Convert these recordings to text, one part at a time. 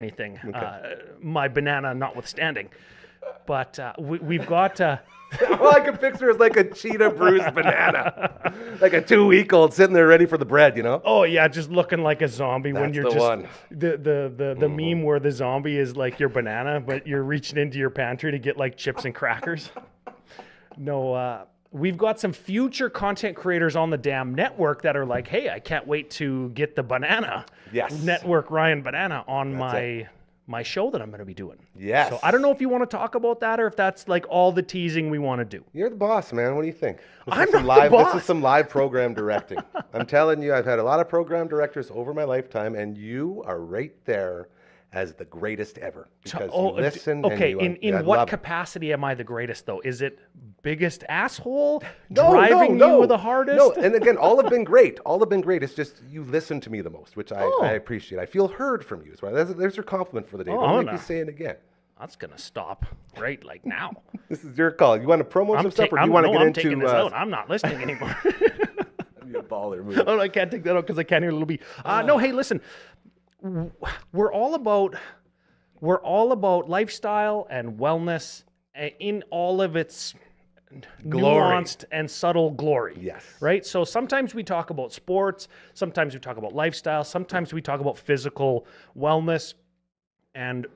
anything, Okay. my banana notwithstanding. But we've got. All I can picture is like a cheetah bruised banana, like a 2-week-old sitting there ready for the bread, you know? Oh yeah, just looking like a zombie when That's you're the just one. the meme where the zombie is like your banana, but you're reaching into your pantry to get like chips and crackers. No, we've got some future content creators on the damn network that are like, hey, I can't wait to get the banana. Yes. Network Ryan Banana on That's my show that I'm going to be doing. Yes. So I don't know if you want to talk about that or if that's like all the teasing we want to do. You're the boss, man. What do you think? I'm not the boss. This is some live program directing. I'm telling you, I've had a lot of program directors over my lifetime, and you are right there as the greatest ever. Because you listen. Okay, and in I what love it. capacity am I the greatest though? Is it biggest asshole No, driving no, you the hardest? No, and again, all have been great. All have been great. It's just you listen to me the most, which I Oh. appreciate. I feel heard from you. So there's your compliment for the day. Oh, Don't I'm make me gonna- say it again. That's gonna stop right like now. This is your call. You want to promo some stuff, or do you want to get I'm into? taking this out. I'm not listening anymore. You baller move. Oh, I can't take that out because I can't hear a little bit. No, hey, listen. We're all about lifestyle and wellness in all of its Glory. nuanced and subtle glory. Yes. Right? So sometimes we talk about sports, sometimes we talk about lifestyle, sometimes we talk about physical wellness. And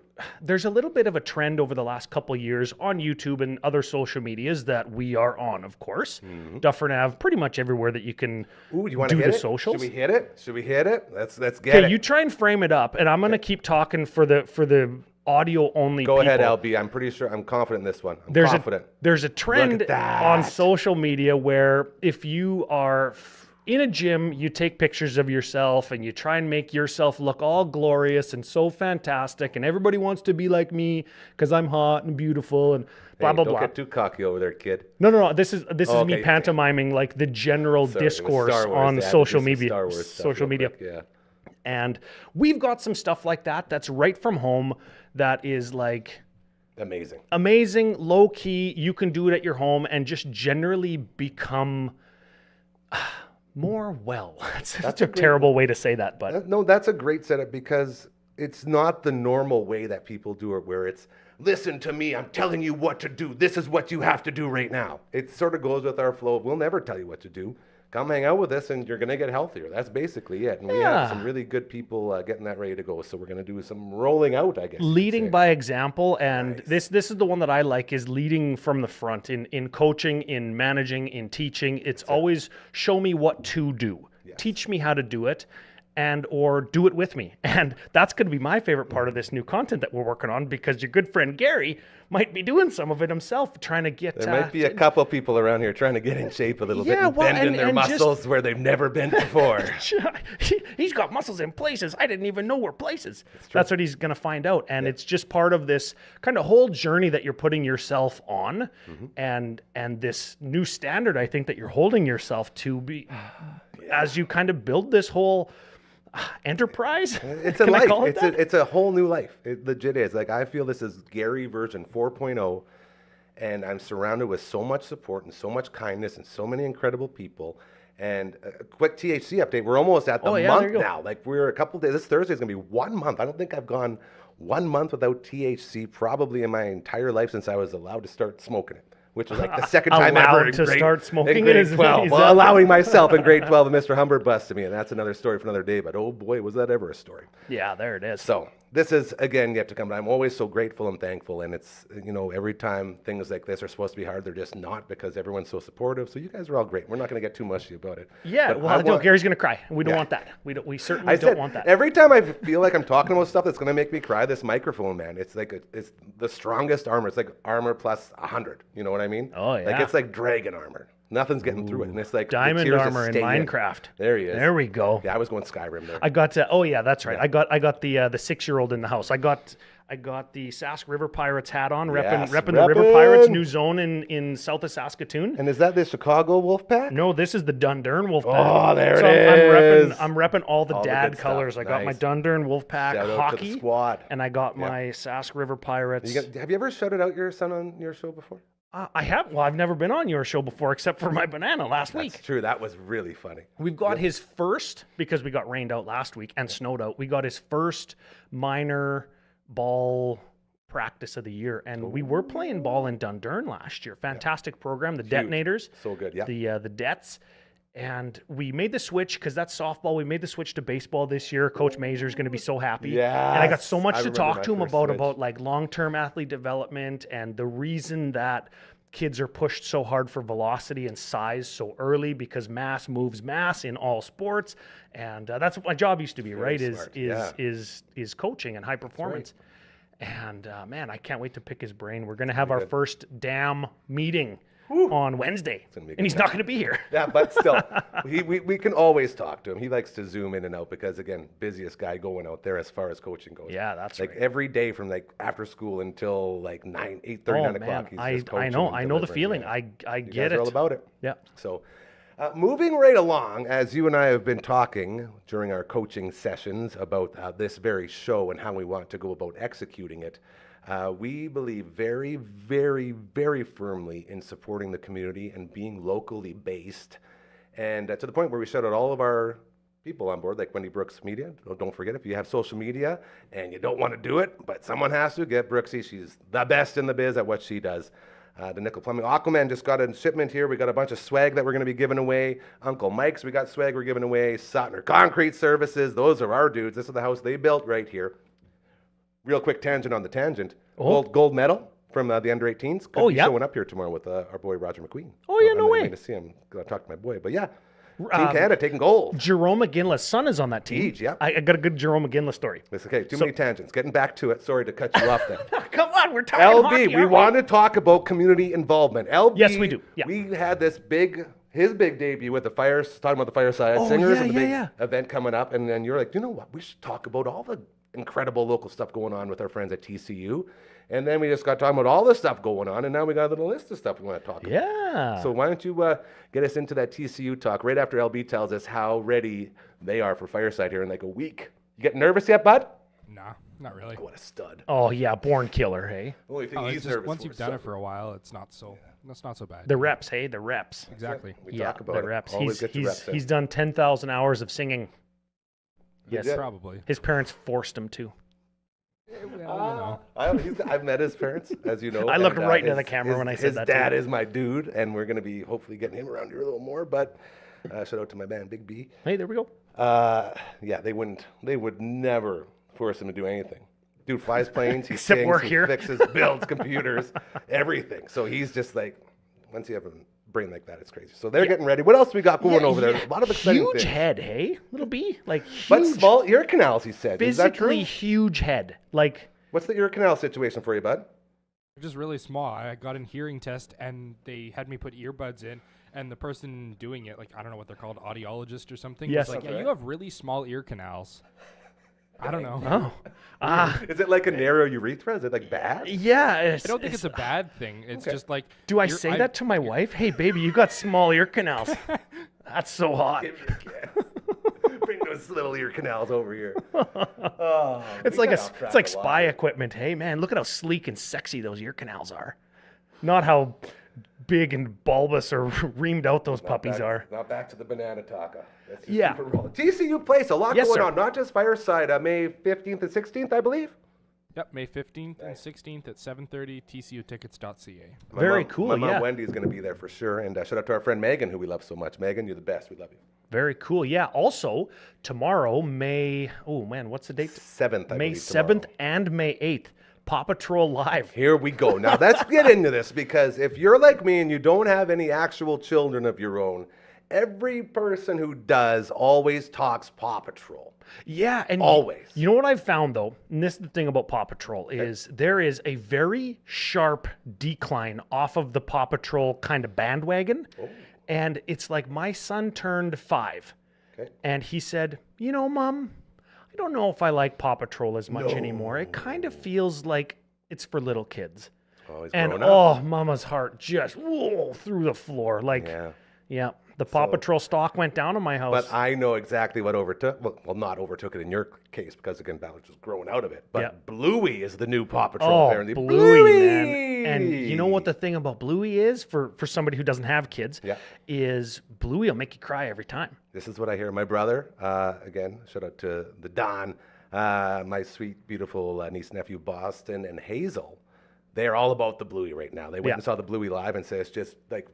there's a little bit of a trend over the last couple of years on YouTube and other social medias that we are on, of course. Dufferin Ave, pretty much everywhere that you can Ooh, you want do to hit the it? socials. Should we hit it? Should we hit it? Let's get Okay, it. you try and frame it up, and I'm gonna keep talking for the audio only. Go ahead, people. LB. I'm pretty sure. I'm confident in this one. I'm There's confident. a trend that. on social media where if you are in a gym, you take pictures of yourself and you try and make yourself look all glorious and so fantastic, and everybody wants to be like me because I'm hot and beautiful and blah Hey, blah don't blah. get too cocky over there, kid. No. This is me Okay. pantomiming like the general Sorry, it was discourse Star Wars. on They had to social do some media. Star Wars stuff Social real media. quick, Yeah. And we've got some stuff like that that's right from home that is like Amazing. low key. You can do it at your home and just generally become more well. That's a terrible way to say that, but No, that's a great setup because it's not the normal way that people do it where it's, listen to me, I'm telling you what to do. This is what you have to do right now. It sort of goes with our flow. We'll never tell you what to do. Come hang out with us and you're going to get healthier. That's basically it. And we Yeah. have some really good people getting that ready to go. So we're going to do some rolling out, I guess. you could leading say. by example. And Nice. this is the one that I like, is leading from the front in coaching, in managing, in teaching. It's always show me what to do. Yes. Teach me how to do it. And or do it with me. And that's going to be my favorite part of this new content that we're working on, because your good friend Gary might be doing some of it himself, trying to get There might be a couple people around here trying to get in shape a little bit and bend their and just- muscles where they've never been before. He's got muscles in places I didn't even know were places. That's what he's going to find out. And it's just part of this kind of whole journey that you're putting yourself on, and this new standard, I think, that you're holding yourself to be as you kind of build this whole enterprise. It's a Can I life. call it that? It's a whole new life. It legit is. Like, I feel this is Gary version 4.0, and I'm surrounded with so much support and so much kindness and so many incredible people. And a quick THC update. We're almost at the Oh, yeah, there month you go. now. Like, we're a couple days. This Thursday is going to be 1 month. I don't think I've gone 1 month without THC probably in my entire life since I was allowed to start smoking it, which was like the second time Allowed ever in to grade, start smoking in it? grade Is 12. that- Well, allowing myself in grade 12, and Mr. Humbert busted me, and that's another story for another day. But oh boy, was that ever a story. Yeah, there it is. So this is, again, yet to come. But I'm always so grateful and thankful. And it's, every time things like this are supposed to be hard, they're just not, because everyone's so supportive. So you guys are all great. We're not going to get too mushy about it. Yeah, But well, I no, want- Gary's going to cry. We don't Yeah. want that. We certainly I don't said, want that. every time I feel like I'm talking about stuff that's going to make me cry, this microphone, man, it's like it's the strongest armor. It's like armor plus 100. You know what I mean? Oh, Like, yeah. it's like dragon armor. Nothing's getting through it. And it's like the Diamond tears just armor in stay Minecraft. There he is. There we go. Yeah, I was going Skyrim there. I got oh yeah, that's right. I got the 6-year-old in the house. I got the Sask River Pirates hat on, Yes, repping the River Pirates, repping. new zone in south of Saskatoon. And is that the Chicago Wolfpack? No, this is the Dundurn Wolfpack. Oh, there so it is. I'm repping all the All the dad good stuff. colors. I got my Nice. Dundurn Wolfpack Shout out to the hockey squad. and I got my Sask River Pirates. Have you ever shouted out your son on your show before? I have. Well, I've never been on your show before except for my banana last week. That's true. That was really funny. We've got his first, because we got rained out last week and snowed out, we got his first minor ball practice of the year. And we were playing ball in Dundurn last year. Fantastic program, the Detonators. So good, yeah. The Dets. And we made the switch, because that's softball. We made the switch to baseball this year. Coach Mazur's going to be so happy. Yeah. And I got so much to remember talk my to him first about, switch. like long-term athlete development and the reason that kids are pushed so hard for velocity and size so early, because mass moves mass in all sports. And that's what my job used to be, right? smart, Is coaching and high performance. And man, I can't wait to pick his brain. We're going to have our first DAM meeting on Wednesday, and he's not going to be here. Yeah, but still, we can always talk to him. He likes to zoom in and out because, again, busiest guy going out there as far as coaching goes. Yeah, that's like right. every day from like after school until like 8:30, 9 o'clock. He's just coaching I know the delivering. feeling. Yeah. I You get guys it. are all about it. Yeah. So, moving right along, as you and I have been talking during our coaching sessions about this very show and how we want to go about executing it, we believe very, very, very firmly in supporting the community and being locally based. And to the point where we shout out all of our people on board, like Wendy Brooks Media. Don't forget, if you have social media and you don't want to do it, but someone has to, get Brooksy. She's the best in the biz at what she does. The Nickel Plumbing. Aquaman just got a shipment here. We got a bunch of swag that we're going to be giving away. Uncle Mike's, we got swag we're giving away. Sotner Concrete Services, those are our dudes. This is the house they built right here. Real quick tangent on the tangent. Gold medal from the under 18s. Could be showing up here tomorrow with our boy Roger McQueen. Oh, yeah, no I'm way. waiting to see him. Gonna talk to my boy. But yeah, Team Canada taking gold. Jerome McGinley's son is on that team. Teach, yeah. I got a good Jerome McGinley story. It's okay. Too many tangents. Getting back to it. Sorry to cut you off there. Come on, we're talking LB, hockey, we aren't want to talk about community involvement. LB, Yes, we do. Yeah. We had his big debut with the talking about the Fireside Oh, Singers yeah, and the yeah, big event coming up. And then you're like, you know what? We should talk about all the incredible local stuff going on with our friends at TCU. And then we just got talking about all this stuff going on. And now we got a little list of stuff we want to talk about. Yeah. So why don't you get us into that TCU talk right after LB tells us how ready they are for Fireside here in like a week. You getting nervous yet, bud? Nah, not really. What a stud. Oh yeah, born killer, hey. The only thing Oh, he's it's just nervous once for you've is done it supper. for a while, it's not so bad. The reps, hey, the reps. Exactly. We Yeah, talk about the it. reps. Always get your reps in. He's done 10,000 hours of singing. Yes, Legit. Probably. his parents forced him to. Well, you know. I've met his parents, as you know. I looked and, right into the camera when I said that, His dad too. is my dude, and we're going to be hopefully getting him around here a little more. But shout out to my man, Big B. Hey, there we go. Yeah, they would never force him to do anything. Dude flies planes, he Except sings, work he here. fixes, builds computers, everything. So he's just like, once you have a brain like that, it's crazy. So they're getting ready. What else we got going over there? A lot of exciting huge things. head, hey, little B, like But huge, small ear canals, he said. Is that physically true? huge head, like. What's the ear canal situation for you, bud? They're just really small. I got a hearing test, and they had me put earbuds in, and the person doing it, like, I don't know what they're called, audiologist or something, Yes. was like, That's yeah, right. you have really small ear canals. I don't know. Oh, Is it like a narrow urethra? Is it like bad? yeah. I don't think it's a bad thing. It's just like. Do I say that to my wife? Hey, baby, you got small ear canals. That's so hot. Bring those little ear canals over here. It's like spy equipment. Hey, man, look at how sleek and sexy those ear canals are. Not how big and bulbous or reamed out those puppies are. Not back to the banana taco. Let's just Yeah. keep it rolling. TCU Place, a lot Yes, going sir. on. Not just Fireside, May 15th and 16th, I believe. Yep, May 15th and 16th at 7:30, tcutickets.ca. Very cool, My mom yeah. Wendy's going to be there for sure. And shout out to our friend Megan, who we love so much. Megan, you're the best. We love you. Very cool. Yeah. Also, tomorrow, what's the date? 7th, I May believe, 7th tomorrow. and May 8th. Paw Patrol Live. Here we go. Now let's get into this, because if you're like me and you don't have any actual children of your own, every person who does always talks Paw Patrol. Yeah, and Always. You know what I've found though, and this is the thing about Paw Patrol, is there is a very sharp decline off of the Paw Patrol kind of bandwagon. And it's like my son turned 5. Okay. And he said, you know, Mom, I don't know if I like Paw Patrol as much anymore. It kind of feels like it's for little kids. Oh, he's And grown up. Mama's heart just through the floor. Like, Yeah. yeah. The Paw Patrol stock went down in my house. But I know exactly what overtook. Well, not overtook it in your case because again, that was just growing out of it. But Bluey is the new Paw Patrol. Apparently, Bluey, man. And you know what the thing about Bluey is for somebody who doesn't have kids? Is Bluey will make you cry every time. This is what I hear. My brother, again, shout out to the Don, my sweet, beautiful niece, nephew, Boston, and Hazel. They're all about the Bluey right now. They went and saw the Bluey live and say it's just like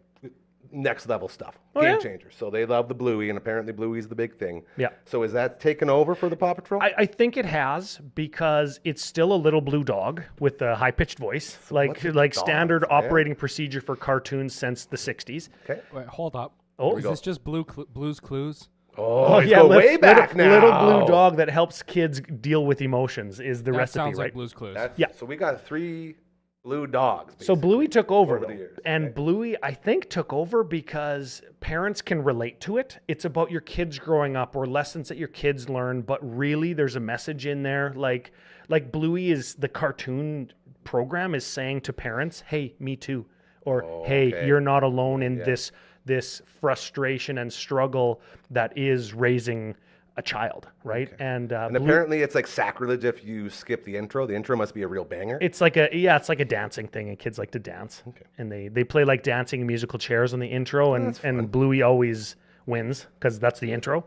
next level stuff, game changer. So they love the Bluey, and apparently Bluey's the big thing. Yeah. So is that taken over for the Paw Patrol? I think it has, because it's still a little blue dog with a high pitched voice, like standard operating procedure for cartoons since the 60s. Okay. Wait, hold up. Oh, is this just Blue's Clues? Oh, yeah, way back now. Little blue dog that helps kids deal with emotions is the recipe, sounds right? like Blue's Clues. So we got 3 blue dogs. So Bluey took over, the years. and Bluey, I think, took over because parents can relate to it. It's about your kids growing up or lessons that your kids learn, but really there's a message in there. Like Bluey is the cartoon program is saying to parents, hey, me too. Or, hey, you're not alone in this frustration and struggle that is raising a child, right? Okay. And apparently it's like sacrilege if you skip the intro. The intro must be a real banger. it's like a dancing thing, and kids like to dance. Okay. And they play like dancing musical chairs on the intro, and Bluey always wins because that's the intro.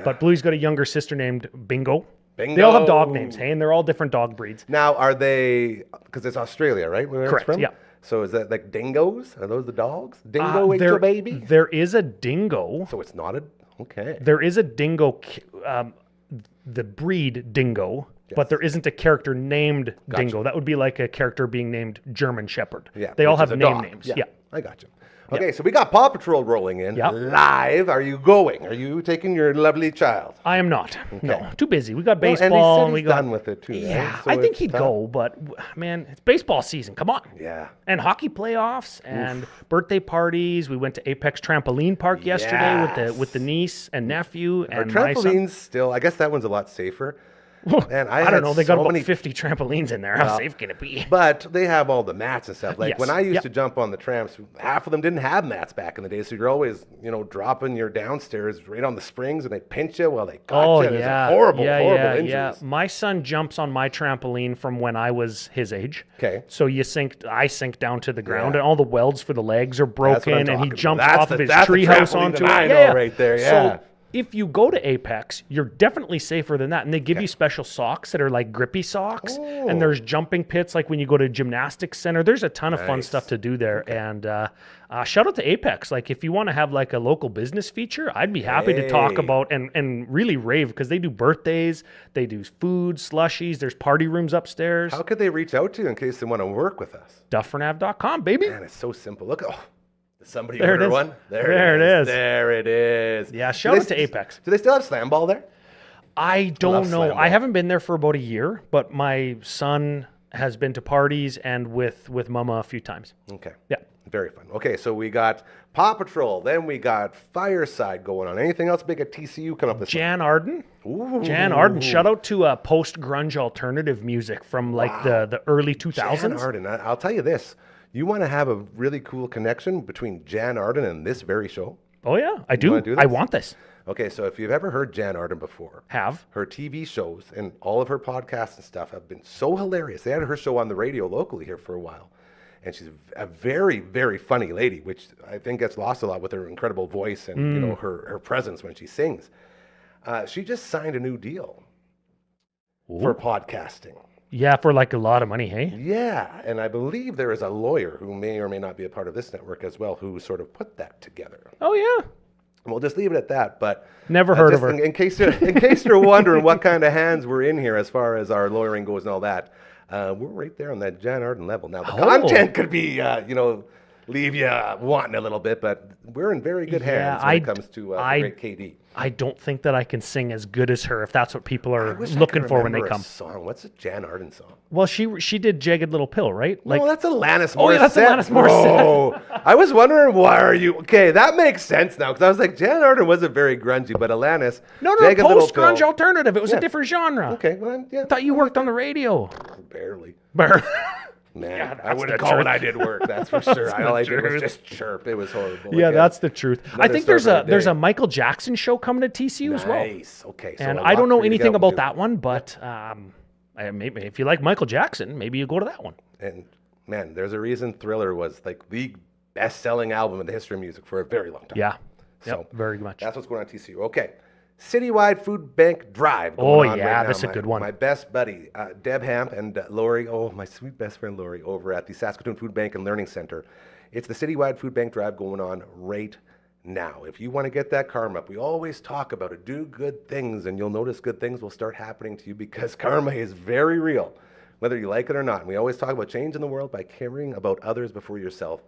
But Bluey's got a younger sister named Bingo. Bingo. They all have dog names, hey, and they're all different dog breeds. Now, are they, because it's Australia, right? Where Correct, it's from? yeah. So is that like dingoes? Are those the dogs? Dingo ate your baby? There is a dingo. So it's not a, okay. There is a dingo, the breed dingo, but there isn't a character named dingo. That would be like a character being named German Shepherd. Yeah. They all which have is a name dog. names. Yeah. Yeah. I got you. Okay, so we got Paw Patrol rolling in live. Are you going? Are you taking your lovely child? I am not. No, too busy. We got Well, baseball. and we he's got done with it too. Yeah, right? So I think it's he'd tough. go, but man, it's baseball season. Come on. Yeah. And hockey playoffs and birthday parties. We went to Apex Trampoline Park yesterday with the niece and nephew Are and my son. trampolines still? I guess that one's a lot safer. And I don't know. They got so about many 50 trampolines in there. How safe can it be? But they have all the mats and stuff. Like Yes. when I used Yep. to jump on the trams, half of them didn't have mats back in the day. So you're always, dropping your downstairs right on the springs, and they pinch you while they cut you. And it's a horrible injuries. Yeah. My son jumps on my trampoline from when I was his age. Okay. So I sink down to the ground, Yeah. and all the welds for the legs are That's what I'm broken, and he talking about. jumps That's off of his that's the treehouse trampoline onto that it. I know right there, yeah. So if you go to Apex, you're definitely safer than that. And they give you special socks that are like grippy socks. Oh. And there's jumping pits like when you go to a gymnastics center. There's a ton of fun Nice. stuff to do there. And shout out to Apex. Like if you want to have like a local business feature, I'd be happy to talk Hey. about and really rave, because they do birthdays, they do food, slushies, there's party rooms upstairs. How could they reach out to you in case they want to work with us? DufferinAve.com, baby. Man, it's so simple. Look, did somebody There it order is. one? There it is. There it is. Yeah, Do shout they out to Apex. Do they still have slam ball there? I don't love know. slam I ball. haven't been there for about a year, but my son has been to parties and with Mama a few times. Okay. Yeah. Very fun. Okay, so we got Paw Patrol, then we got Fireside going on. Anything else big at TCU coming up this Jan Arden. Ooh. Jan Arden. Shout out to post-grunge alternative music from like the early 2000s. Jan Arden. I'll tell you this. You want to have a really cool connection between Jan Arden and this very show? Oh, yeah. I do. wanna do I this? want this. Okay, so if you've ever heard Jan Arden before, Have. her TV shows and all of her podcasts and stuff have been so hilarious. They had her show on the radio locally here for a while. And she's a very, very funny lady, which I think gets lost a lot with her incredible voice and her presence when she sings. She just signed a new deal for podcasting. Yeah, for like a lot of money, hey? Yeah, and I believe there is a lawyer who may or may not be a part of this network as well who sort of put that together. Oh, yeah. We'll just leave it at that. But Never heard of just her. In case you're wondering what kind of hands we're in here as far as our lawyering goes and all that, we're right there on that Jan Arden level. Now the content could be, leave you wanting a little bit, but we're in very good hands when it comes to the great KD. I don't think that I can sing as good as her if that's what people I are wish I looking could for when they remember a come. song. What's a Jan Arden song? Well, she did Jagged Little Pill, right? Like No, that's Alanis Morissette. Oh, yeah, that's Alanis Morissette. Bro. I was wondering, why are you... Okay, that makes sense now, because I was like, Jan Arden wasn't very grungy, but Alanis... No, Jagged Little post-grunge Pill- alternative. It was Yeah. a different genre. Okay, well, yeah. I thought you worked on the radio. Barely. Man, Yeah, I that's wouldn't the call it truth. I did work, that's for sure. the All I did was truth. just chirp. It was horrible. Yeah, Again, that's the truth. I another think story there's for a another there's day. a Michael Jackson show coming to TCU as well. Nice. Okay. So And a I don't lot know for you to get anything up and about do. that one, but maybe if you like Michael Jackson, maybe you go to that one. And man, there's a reason Thriller was like the best-selling album in the history of music for a very long time. Yeah. So Yep, very much. that's what's going on at TCU. Okay. Citywide Food Bank Drive. Oh, Going on yeah, right now. that's a good one. My best buddy, Deb Hamp and Lori, my sweet best friend Lori, over at the Saskatoon Food Bank and Learning Center. It's the Citywide Food Bank Drive going on right now. If you want to get that karma up, we always talk about it. Do good things, and you'll notice good things will start happening to you because karma is very real, whether you like it or not. And we always talk about changing the world by caring about others before yourself.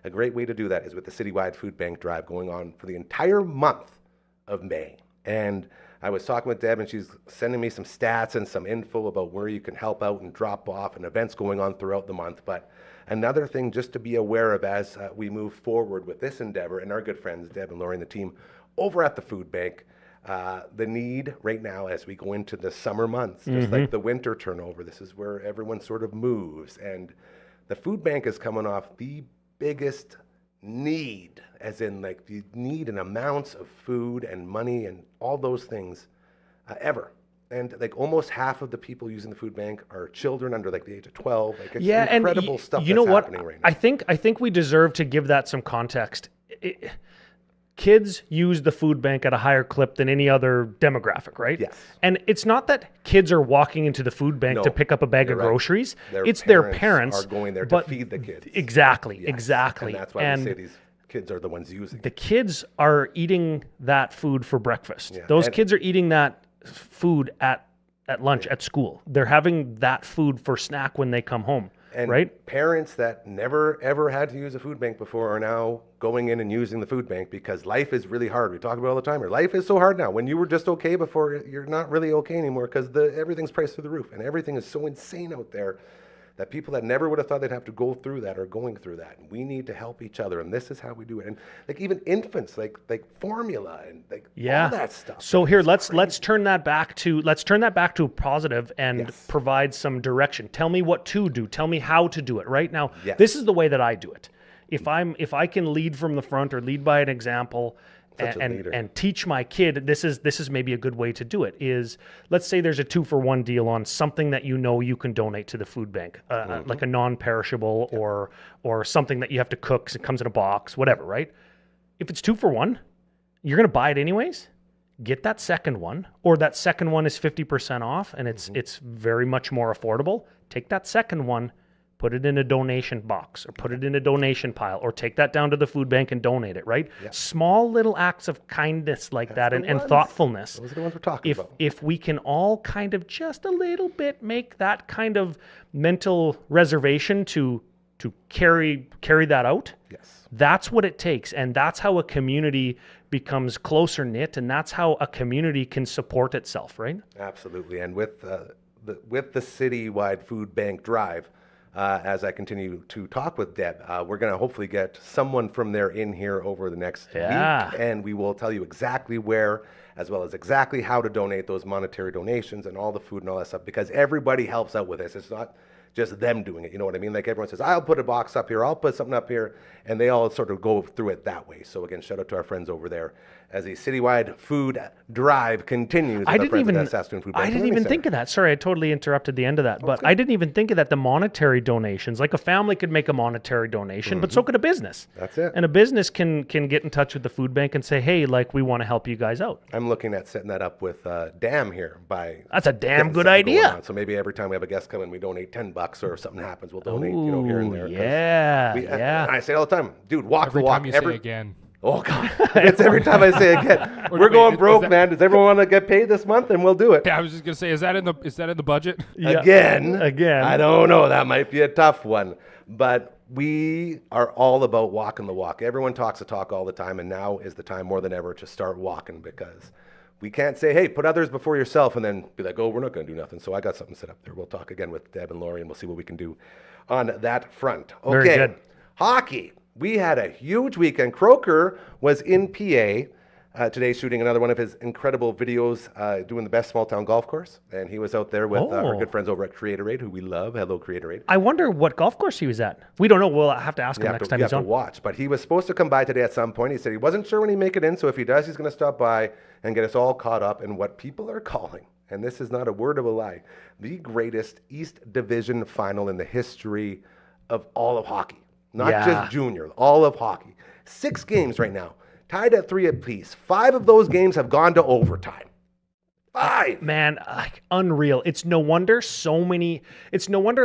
A great way to do that is with the Citywide Food Bank Drive going on for the entire month of May. And I was talking with Deb, and she's sending me some stats and some info about where you can help out and drop off and events going on throughout the month. But another thing just to be aware of as we move forward with this endeavor and our good friends, Deb and Lori and the team over at the food bank, the need right now as we go into the summer months, just like the winter turnover, this is where everyone sort of moves. And the food bank is coming off the biggest need, as in like the need and amounts of food and money and all those things ever. And like almost half of the people using the food bank are children under like the age of 12. Like it's incredible stuff you know that's what? happening right now. I think we deserve to give that some context. Kids use the food bank at a higher clip than any other demographic, right? Yes. And it's not that kids are walking into the food bank to No, pick up a bag of you're right. groceries. It's their parents are going there to but feed the kids. Exactly, Yes. exactly. And that's why we say these kids are the ones using the it. kids are eating that food for breakfast. Yeah, Those and- kids are eating that food at lunch, at school. They're having that food for snack when they come home, And right? parents that never ever had to use a food bank before are now going in and using the food bank because life is really hard. We talk about it all the time here. Life is so hard now. When you were just okay before, you're not really okay anymore because everything's priced through the roof and everything is so insane out there that people that never would have thought they'd have to go through that are going through that. And we need to help each other, and this is how we do it. And like even infants, like formula and like all that stuff. So here, let's turn that back to positive and Yes. provide some direction. Tell me what to do. Tell me how to do it. Right now, Yes. this is the way that I do it. If I can lead from the front or lead by an example. Such a leader. And teach my kid, this is maybe a good way to do it, is let's say there's a 2-for-1 deal on something that you can donate to the food bank, like a non-perishable or something that you have to cook, 'cause it comes in a box, whatever, right? If it's 2-for-1, you're going to buy it anyways. Get that second one, or that second one is 50% off and it's very much more affordable. Take that second one, put it in a donation box or put it in a donation pile or take that down to the food bank and donate it, right? Yeah. Small little acts of kindness like that and ones. thoughtfulness. Those are the ones we're talking about. If we can all kind of just a little bit make that kind of mental reservation to carry that out, Yes. that's what it takes. And that's how a community becomes closer knit, and that's how a community can support itself, right? Absolutely. And with the citywide food bank drive, as I continue to talk with Deb, we're going to hopefully get someone from there in here over the next week, and we will tell you exactly where, as well as exactly how to donate those monetary donations and all the food and all that stuff, because everybody helps out with this. It's not just them doing it, you know what I mean? Like everyone says, I'll put a box up here, I'll put something up here, and they all sort of go through it that way. So again, shout out to our friends over there as the citywide food drive continues. I didn't even Think think of that. Sorry, I totally interrupted the end of that. But I didn't even think of that. The monetary donations, like a family could make a monetary donation, but so could a business. That's it. And a business can get in touch with the food bank and say, hey, like we want to help you guys out. I'm looking at setting that up with Dam here That's a damn getting good something going idea. on. So maybe every time we have a guest come in, we donate $10 or if something happens, we'll donate, here and there. 'Cause Yeah. And I say it all the time, dude, walk Every the walk. time you say again. Oh God, it's every time I say again. We're going broke, man. Does everyone want to get paid this month? And we'll do it. Yeah, I was just gonna say, is that in the budget? Yeah. Again. Again. I don't know. That might be a tough one. But we are all about walking the walk. Everyone talks the talk all the time, and now is the time more than ever to start walking, because we can't say, hey, put others before yourself, and then be like, oh, we're not going to do nothing. So I got something set up there. We'll talk again with Deb and Lori, and we'll see what we can do on that front. Okay. Very good. Hockey. We had a huge weekend. Croker was in PA today shooting another one of his incredible videos, doing the best small town golf course. And he was out there with our good friends over at Creatorade, who we love. Hello, Creatorade. I wonder what golf course he was at. We don't know. We'll have to ask him next time he's You have on. to watch. But he was supposed to come by today at some point. He said he wasn't sure when he'd make it in. So if he does, he's going to stop by and get us all caught up in what people are calling, and this is not a word of a lie, the greatest East Division final in the history of all of hockey. Not just junior, all of hockey. 6 games right now. Tied at 3 apiece. 5 of those games have gone to overtime. 5. Man, unreal. It's no wonder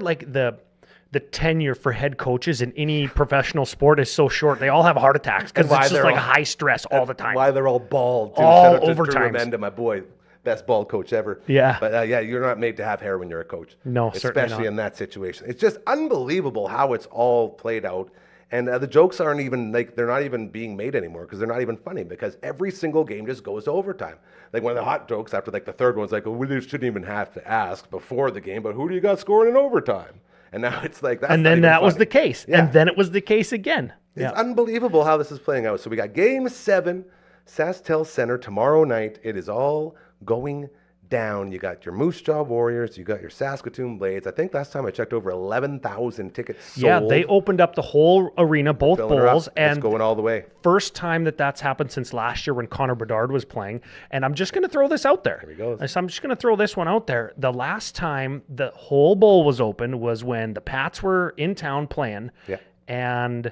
like the tenure for head coaches in any professional sport is so short. They all have heart attacks because it's just like high stress all the time. Why they're all bald. Too. All Shout out to overtimes. Drew Amenda, my boy. Best bald coach ever. Yeah. But you're not made to have hair when you're a coach. No, certainly especially not. in that situation. It's just unbelievable how it's all played out. And the jokes aren't even, like, they're not even being made anymore because they're not even funny because every single game just goes to overtime. Like, one of the hot jokes after, like, the third one's like, well, we shouldn't even have to ask before the game, but who do you got scoring in overtime? And now it's like, that's and not then even that was funny. the case. Yeah. And then it was the case again. It's unbelievable how this is playing out. So we got Game 7, SaskTel Center tomorrow night. It is all going down. You got your Moose Jaw Warriors. You got your Saskatoon Blades. I think last time I checked, over 11,000 tickets sold. Yeah, they opened up the whole arena, both Filling her up. bowls, It's and going all the way. first time that's happened since last year when Connor Bedard was playing. And I'm just going to throw this out there. Here he goes. So I'm just going to throw this one out there. The last time the whole bowl was open was when the Pats were in town playing. Yeah. And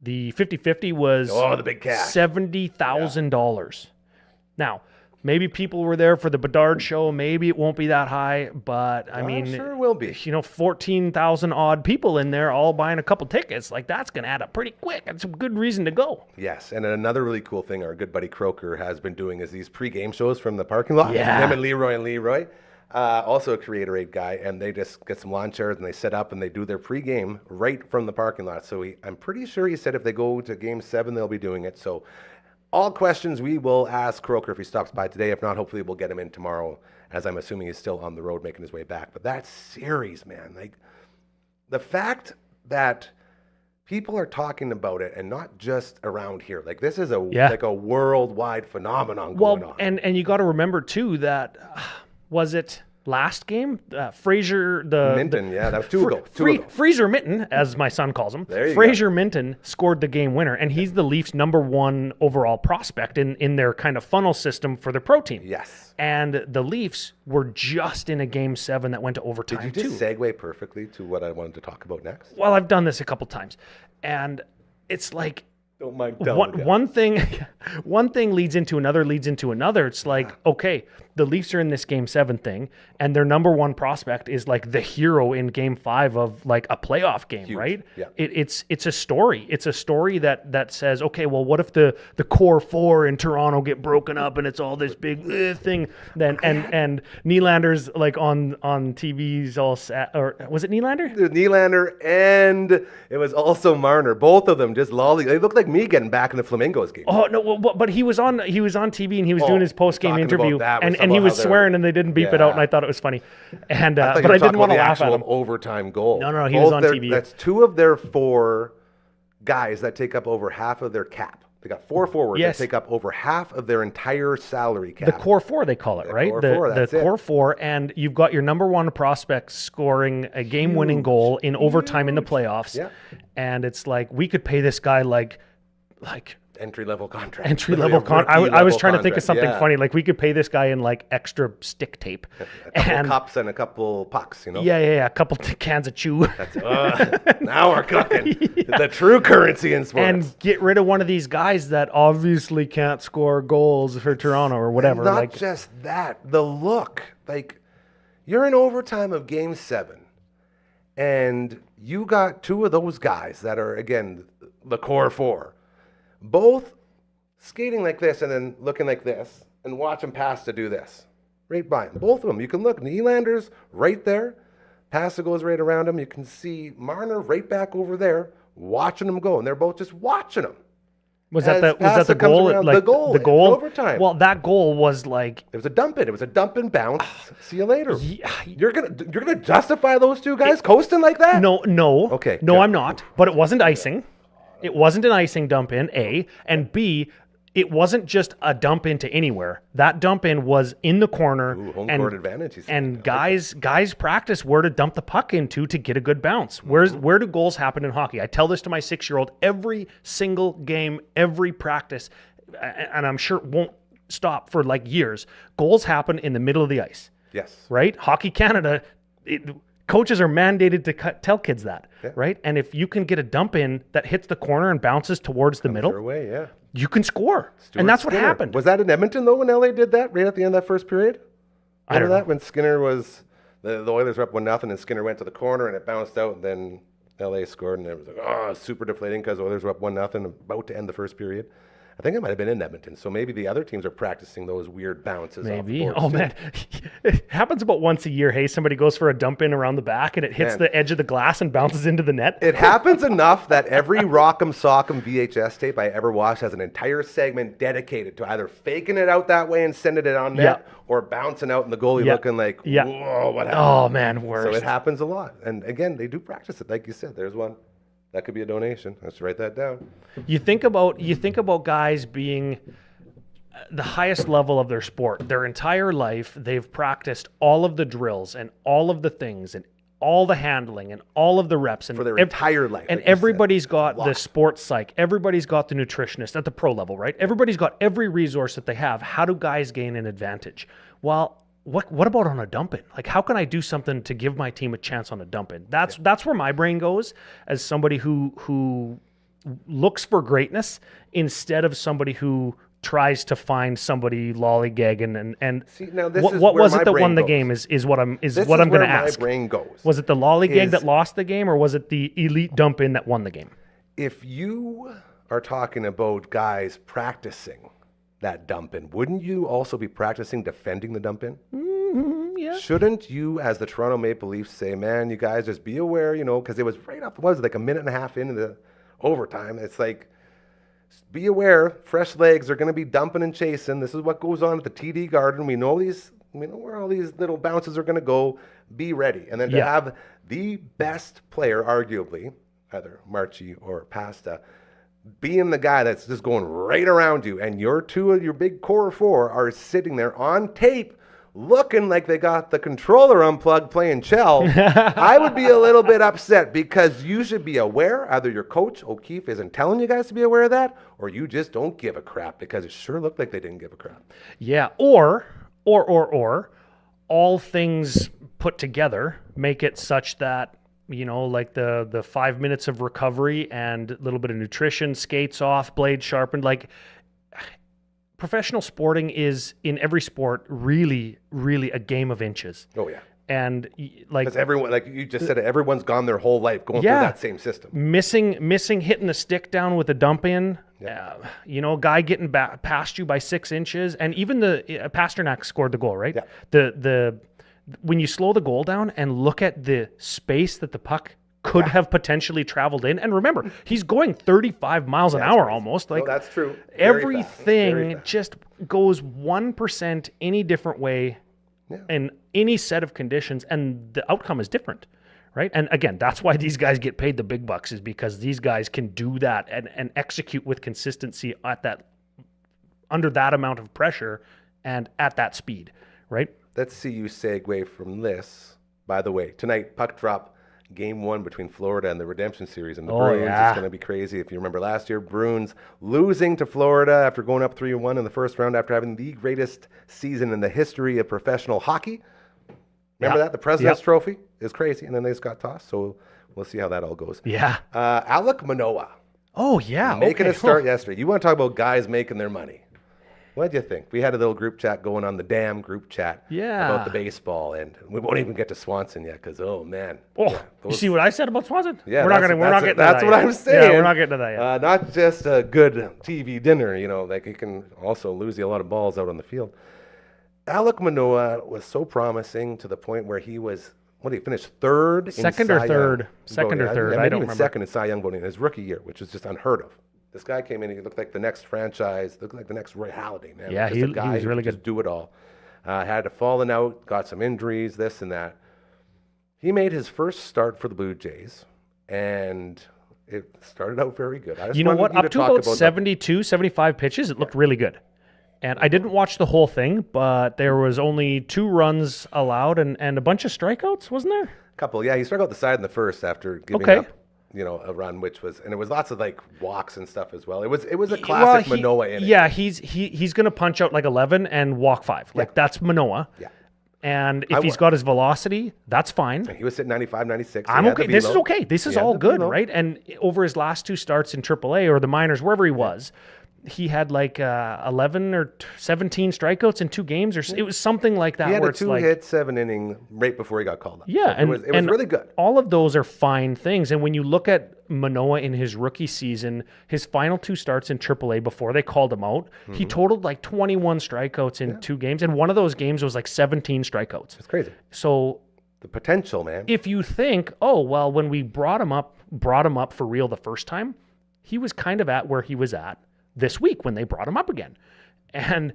the 50-50 was the big cash. $70,000. Now, maybe people were there for the Bedard show. Maybe it won't be that high, but I mean, sure it will be. 14,000 odd people in there all buying a couple tickets. Like, that's going to add up pretty quick. That's a good reason to go. Yes, and another really cool thing our good buddy Croker has been doing is these pre-game shows from the parking lot. Yeah. Him and Leroy. Also a Creatorade guy, and they just get some lawn chairs and they set up and they do their pre-game right from the parking lot. So I'm pretty sure he said if they go to Game 7, they'll be doing it. So all questions we will ask Croker if he stops by today. If not, hopefully we'll get him in tomorrow, as I'm assuming he's still on the road making his way back. But that series, man, like the fact that people are talking about it and not just around here. Like, this is like a worldwide phenomenon going on. And you got to remember too that was it last game? Fraser Minton, that was 2 ago. Fraser Minton, as my son calls him. There you Fraser Minton scored the game winner, and he's the Leafs' #1 overall prospect in their kind of funnel system for their pro team. Yes. And the Leafs were just in a Game 7 that went to overtime Did you just too. segue perfectly to what I wanted to talk about next? Well, I've done this a couple times, and it's like Don't mind telling me. one thing leads into another. It's like, okay, the Leafs are in this Game 7 thing, and their #1 prospect is like the hero in Game 5 of like a playoff game, Huge. right? Yeah. It's a story. It's a story that says, okay, well, what if the core 4 in Toronto get broken up and it's all this big thing? Then and Nylander's like on TV's all sad, or was it Nylander? Nylander, and it was also Marner. Both of them just lolly. They look like me getting back in the Flamingos game. Oh no! Well, but he was on TV and he was doing his post game talking interview, about that with and he somehow was how they're- swearing and they didn't beep it out, and I thought it was funny. And I thought you but were I talking didn't want to about laugh the at actual him. overtime goal. No, he was on TV. That's 2 of their 4 guys that take up over half of their cap. They got 4 forwards Yes. that take up over half of their entire salary cap. The core 4, they call it, right? core The 4, that's it. core 4, and you've got your #1 prospect scoring a game-winning goal in overtime in the playoffs. Yeah. And it's like, we could pay this guy like entry-level contract. entry-level Rookie I was level trying to think of contract. something Yeah. funny. Like, we could pay this guy in like extra stick tape. A couple cups and a couple pucks, you know? Yeah. A couple cans of chew. Now we're cooking. The true currency in sports. And get rid of one of these guys that obviously can't score goals for Toronto or whatever. Not Like, just that, the look. Like, you're in overtime of Game 7, and you got 2 of those guys that are, again, the core 4, both skating like this and then looking like this, and watch them pass to do this. Right by them. Both of them. You can look. Nylander's right there. Pass that goes right around him. You can see Marner right back over there watching them go, and they're both just watching them. was that the Pass comes goal? around, Like, the goal. The goal. In overtime. Well, that goal was like, It was a dump in. It was a dump and bounce. See you later. yeah, You're gonna justify those 2 guys coasting like that? no. Okay, No, good. I'm not. But it wasn't icing. It wasn't an icing dump in, A. And B, it wasn't just a dump into anywhere. That dump in was in the corner. Ooh, home court advantage. And guys practice where to dump the puck into to get a good bounce. Where do goals happen in hockey? I tell this to my 6-year-old every single game, every practice, and I'm sure it won't stop for like years. Goals happen in the middle of the ice. Yes. Right? Hockey Canada, coaches are mandated to tell kids that, right? And if you can get a dump in that hits the corner and bounces towards the middle, Away, yeah. you can score. And that's what happened. Was that in Edmonton, though, when LA did that right at the end of that first period? I don't know. That when Skinner was, the Oilers were up 1-0 and Skinner went to the corner and it bounced out and then LA scored and it was like, super deflating because the Oilers were up 1-0 about to end the first period. I think it might have been in Edmonton, so maybe the other teams are practicing those weird bounces. Maybe. Off the boards Man, it happens about once a year. Hey, somebody goes for a dump in around the back and it hits the edge of the glass and bounces into the net. It happens enough that every Rock'em Sock'em VHS tape I ever watched has an entire segment dedicated to either faking it out that way and sending it on net or bouncing out and the goalie looking like, whoa, what happened? Oh, man, worse. So it happens a lot. And again, they do practice it. Like you said, there's one. That could be a donation. Let's write that down. You think about guys being the highest level of their sport. Their entire life, they've practiced all of the drills and all of the things and all the handling and all of the reps. And for their entire life. And everybody's got the sports psych. Everybody's got the nutritionist at the pro level, right? Everybody's got every resource that they have. How do guys gain an advantage? Well, what about on a dump in? Like, how can I do something to give my team a chance on a dump in? That's where my brain goes as somebody who looks for greatness instead of somebody who tries to find somebody lollygagging and see, now this what was it that won the goes. game is what I'm going to ask. My brain goes. Was it the lollygag that lost the game or was it the elite dump in that won the game? If you are talking about guys practicing that dump in, wouldn't you also be practicing defending the dump in? Mm-hmm, yeah. Shouldn't you, as the Toronto Maple Leafs, say, man, you guys just be aware, because it was right off, like a minute and a half into the overtime. It's like, be aware, fresh legs are going to be dumping and chasing. This is what goes on at the TD Garden. We know where all these little bounces are going to go. Be ready. And then to have the best player, arguably, either Marchi or Pasta, being the guy that's just going right around you, and your two of your big core four are sitting there on tape looking like they got the controller unplugged playing Chell, I would be a little bit upset because you should be aware, either your coach, O'Keefe, isn't telling you guys to be aware of that, or you just don't give a crap because it sure looked like they didn't give a crap. Yeah, or all things put together make it such that like the 5 minutes of recovery and a little bit of nutrition, skates off, blade sharpened. Like, professional sporting is, in every sport, really, really a game of inches. Oh, yeah. And because everyone, like you just said, everyone's gone their whole life going through that same system. Missing hitting the stick down with a dump in, guy getting past you by 6 inches. And even Pasternak scored the goal, right? Yeah. When you slow the goal down and look at the space that the puck could have potentially traveled in, and remember, he's going 35 miles an hour almost. Like, that's true. Everything just goes 1% any different way in any set of conditions, and the outcome is different, right? And again, that's why these guys get paid the big bucks, is because these guys can do that and execute with consistency under that amount of pressure and at that speed, right? Let's see you segue from this. By the way, tonight, puck drop, game 1 between Florida and the Redemption Series. And the Bruins, it's going to be crazy. If you remember last year, Bruins losing to Florida after going up 3-1 in the first round after having the greatest season in the history of professional hockey. Remember that? The President's Trophy is crazy. And then they just got tossed. So we'll see how that all goes. Yeah. Alec Manoah. Oh, yeah. Making a start yesterday. You want to talk about guys making their money. What do you think? We had a little group chat going on, the damn group chat about the baseball, and we won't even get to Swanson yet because, oh, man. You see what I said about Swanson? Yeah, we're not getting to that. That's what I'm saying. Yeah, we're not getting to that yet. Not just a good TV dinner, like he can also lose you a lot of balls out on the field. Alec Manoah was so promising to the point where he was, he finished third Second or third. I don't remember. Second in Cy Young voting in his rookie year, which was just unheard of. This guy came in, he looked like the next franchise, looked like the next Roy Halladay, man. Yeah, he was really good. Do it all. Had a fallen out, got some injuries, this and that. He made his first start for the Blue Jays, and it started out very good. I just You know wanted what? you Up to to talk about about 72, 75 pitches, it looked really good. And I didn't watch the whole thing, but there was only 2 runs allowed and a bunch of strikeouts, wasn't there? a couple. Yeah, he struck out the side in the first after giving Okay. up, a run, and it was lots of like walks and stuff as well. It was a classic Manoah inning. Yeah, he's going to punch out like 11 and walk 5. Like that's Manoah. Yeah. And if he's got his velocity, that's fine. He was sitting 95, 96. I'm okay. This is okay. This is He had all the good, velo. right? And over his last 2 starts in AAA or the minors, wherever he was, he had like 11 or 17 strikeouts in 2 games, or it was something like that. He had where a it's 2-hit 7 inning right before he got called up. Yeah, So it was really good. All of those are fine things. And when you look at Manoah in his rookie season, his final 2 starts in AAA before they called him out, he totaled like 21 strikeouts in 2 games, and one of those games was like 17 strikeouts. It's crazy. So The potential, man. if you think, oh well, when we brought him up for real the first time, he was kind of at where he was at this week when they brought him up again, and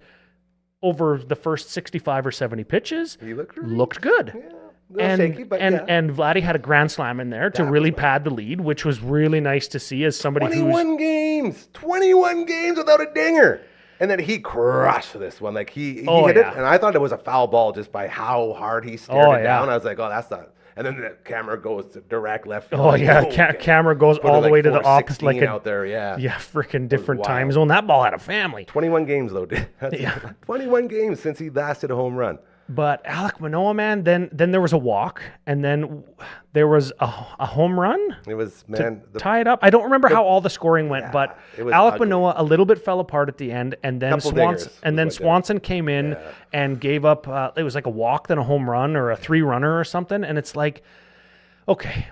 over the first 65 or 70 pitches, He looked good. Yeah, a little shaky, but yeah. And Vladdy had a grand slam in there to really pad the lead, which was really nice to see as somebody 21 games without a dinger. And then he crushed this one. Like he hit it, and I thought it was a foul ball just by how hard he stared it down. I was like, oh, that's not. And then the camera goes to direct left field. Oh yeah, camera goes all the way to the opposite, like out there. Yeah, freaking different time zone. That ball had a family. 21 games though. 21 games since he last hit a home run. But Alek Manoah, man, then there was a walk, and then there was a home run. It was tie it up. I don't remember how all the scoring went, but Alek ugly. Manoah a little bit fell apart at the end, and then Swanson came in and gave up. It was like a walk, then a home run, or a 3-runner or something. And it's like, okay,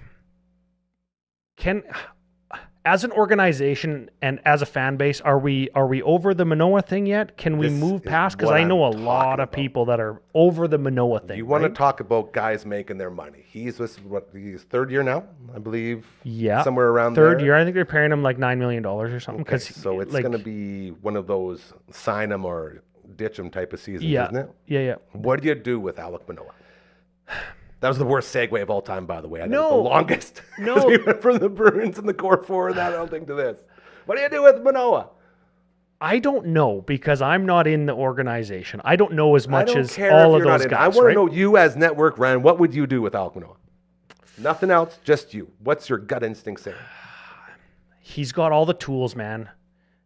as an organization and as a fan base, are we over the Manoah thing yet? Can we move past? Because I know a lot of people that are over the Manoah thing. You want to talk about guys making their money? He's 3rd year now, I believe. Yeah, somewhere around third there. year. I think they're paying him like $9 million or something. Okay, so it's going to be one of those sign him or ditch him type of seasons, isn't it? Yeah. What do you do with Alek Manoah? That was the worst segue of all time, by the way. I know the longest. No. We went from the Bruins and the Core 4 and that whole thing to this. What do you do with Manoah? I don't know because I'm not in the organization. I don't know as much as care all if of you're those not in. guys. I want to know you as network Ryan. What would you do with Alek Manoah? Nothing else, just you. What's your gut instinct saying? He's got all the tools, man.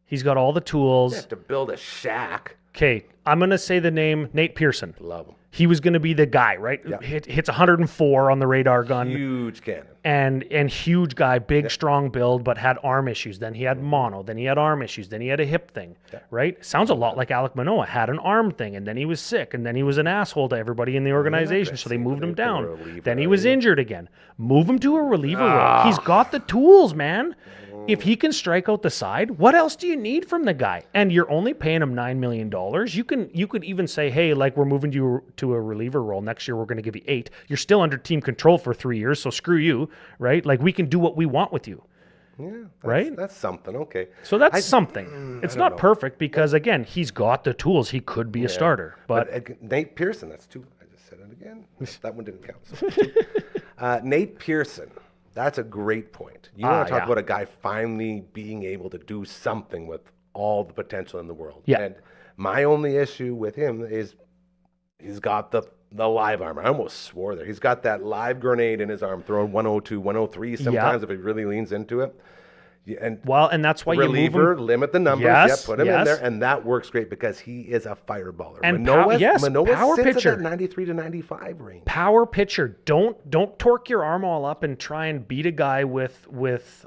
He's got all the tools. You have to build a shack. Okay, I'm going to say the name Nate Pearson. Love him. He was going to be the guy, right? Yeah. Hits 104 on the radar gun. Huge cannon. And huge guy, big, strong build, but had arm issues. Then he had mono. Then he had arm issues. Then he had a hip thing, right? Sounds a lot like Alek Manoah. Had an arm thing, and then he was sick, and then he was an asshole to everybody in the organization, so they moved him down. Then he was injured again. Move him to a reliever role. He's got the tools, man. If he can strike out the side, what else do you need from the guy? And you're only paying him $9 million. You could even say, hey, like we're moving you to a reliever role. Next year we're going to give you 8. You're still under team control for 3 years, so screw you, right? Like we can do what we want with you. Yeah, right? That's something. Okay. So that's something. It's not perfect because again, he's got the tools. He could be a starter. But Nate Pearson, that's 2. I just said it again. That one didn't count. So Nate Pearson. That's a great point. You want to talk about a guy finally being able to do something with all the potential in the world. Yeah. And my only issue with him is he's got the live arm. I almost swore there. He's got that live grenade in his arm, throwing 102, 103 sometimes if he really leans into it. And that's why reliever, you move him. limit the numbers. Put him in there, and that works great because he is a fireballer. And Manoah power sits pitcher, at that 93 to 95 range. Power pitcher. Don't torque your arm all up and try and beat a guy with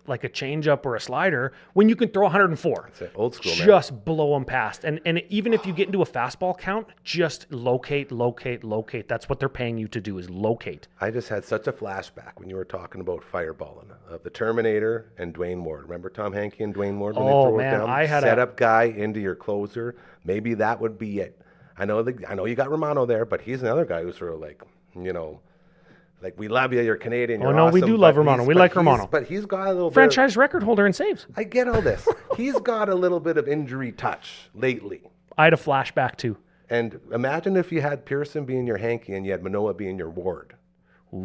like a changeup or a slider when you can throw 104. That's it. Old school. Just blow him past, and even if you get into a fastball count, just locate. That's what they're paying you to do is locate. I just had such a flashback when you were talking about fireballing of the Terminator and Dwayne Ward. Remember Tom Hankey and Dwayne Ward when they throw it down? I had set up guy into your closer. Maybe that would be it. I know you got Romano there, but he's another guy who's sort of like, like we love you, you're Canadian. You're we awesome, do love Romano. We like Romano. But he's got a little franchise record holder in saves. I get all this. He's got a little bit of injury touch lately. I had a flashback too. And imagine if you had Pearson being your Hankey and you had Manoah being your Ward.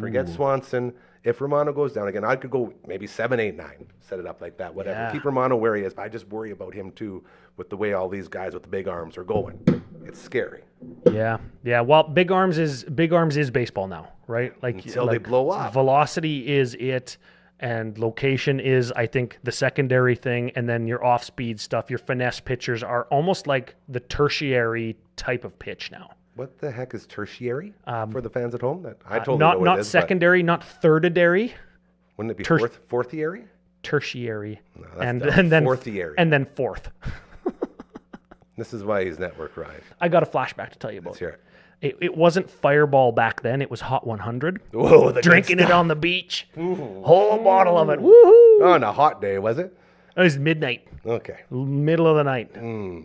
Forget Swanson. if Romano goes down again, I could go maybe 7, 8, 9, set it up like that, whatever. Yeah. Keep Romano where he is, but I just worry about him too with the way all these guys with the big arms are going. It's scary. Yeah. Well, big arms is baseball now, right? Like Until they blow up. Velocity is it, and location is, I think, the secondary thing, and then your off-speed stuff, your finesse pitchers are almost like the tertiary type of pitch now. What the heck is tertiary for the fans at home? That I totally not know what not it is, secondary, not thirdary, wouldn't it be fourthiary? tertiary, No, that's and dumb. then Fourthiary. and then fourth. This is why he's network right. I got a flashback to tell you about. Let's hear it. It wasn't Fireball back then. It was Hot 100. Whoa, the Drinking good it stuff. on the beach. Whole bottle of it. Woohoo! On a hot day, was it? It was midnight. Okay. Middle of the night.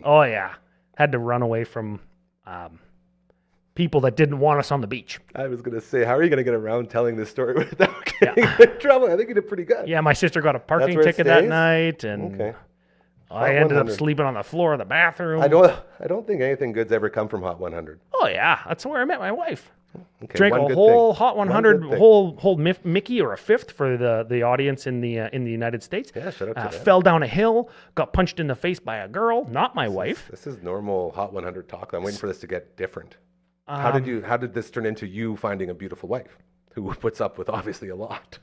Oh, yeah. Had to run away from people that didn't want us on the beach. I was going to say, how are you going to get around telling this story without getting in trouble? I think you did pretty good. Yeah, my sister got a parking where it ticket that stays? night, and Okay. I Hot ended up 100. sleeping on the floor of the bathroom. I don't think anything good's ever come from Hot 100. Oh, yeah. That's where I met my wife. Okay, Drank one a good whole thing. Hot One 100, good thing. whole Mickey, or a fifth for the audience in the United States. Yeah, shout out to that. Fell down a hill, got punched in the face by a girl, not my wife. This is normal Hot 100 talk. I'm waiting for this to get different. How did this turn into you finding a beautiful wife who puts up with obviously a lot?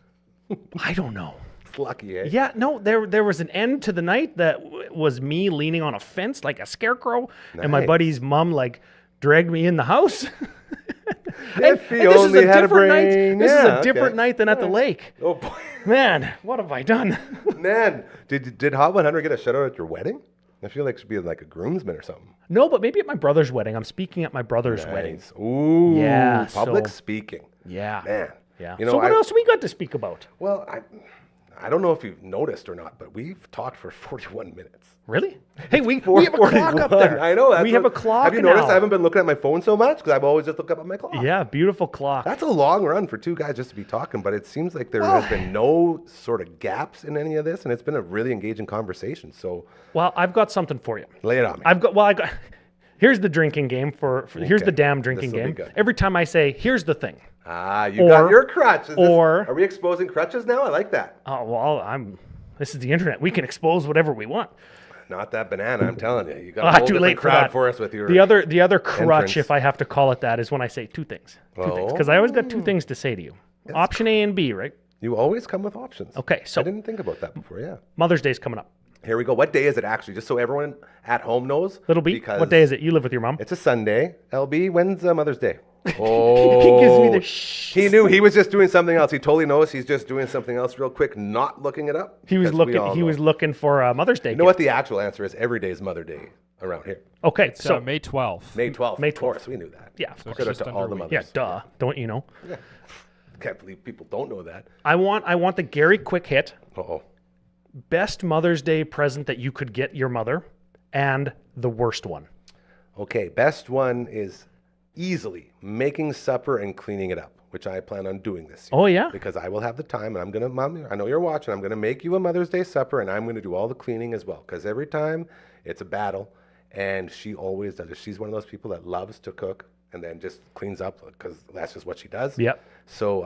I don't know. It's lucky, eh? Yeah, no, there was an end to the night that was me leaning on a fence like a scarecrow, and my Nice. buddy's mom like dragged me in the house. If he this is only a had a different night. brain. This is Yeah, a different okay. night than at the lake. Oh boy, Man, what have I done? man! Did Hot 100 get a shout out at your wedding? I feel like it should be like a groomsman or something. No, but maybe at my brother's wedding. I'm speaking at my brother's wedding. Nice. Ooh, Yeah, public so- speaking. Yeah. Man. Yeah. You know, So what else we got to speak about? Well, I don't know if you've noticed or not, but we've talked for 41 minutes. Really? Hey, we have a clock up 4:41. there. I know. That's we have a clock. Have you noticed now. I haven't been looking at my phone so much? Because I've always just looked up at my clock. Yeah, beautiful clock. That's a long run for two guys just to be talking, but it seems like there has been no sort of gaps in any of this, and it's been a really engaging conversation. So Well, I've got something for you. lay it on me. I got. Here's the drinking game here's the damn drinking This'll be game. good. Every time I say, here's the thing. You got Or- your crutch. or- Are we exposing crutches now? I like that. Oh, well, this is the internet. We can expose whatever we want. Not that banana, I'm telling you. You got a whole Too different late for crowd that. for us with your The other crutch, entrance. if I have to call it that, is when I say two things. Because I always got two things to say to you. Option A and B, right? You always come with options. Okay, so I didn't think about that before, yeah. Mother's Day's coming up. Here we go. What day is it actually? Just so everyone at home knows. Little B, Because what day is it? You live with your mom. It's a Sunday. LB, when's Mother's Day? He Oh, gives me the shh. He knew he was just doing something else. He totally knows he's just doing something else real quick, not looking it up. He was because we looking. all He know. was looking for a Mother's Day. You know what the actual answer is? Every day is Mother Day around here. Okay, So so May 12th. May 12th. May Of course, we knew that. yeah, of course. Shout out just to all under the a week. mothers. Yeah, duh. Don't you know? Can't believe people don't know that. I want the Gary quick hit. Uh-oh. Best Mother's Day present that you could get your mother, and the worst one. Okay, best one is easily making supper and cleaning it up, which I plan on doing this year. Oh yeah. Because I will have the time, and I'm gonna, Mom, I know you're watching. I'm gonna make you a Mother's Day supper, and I'm gonna do all the cleaning as well. Because every time it's a battle, and she always does it. She's one of those people that loves to cook and then just cleans up because that's just what she does. Yep. So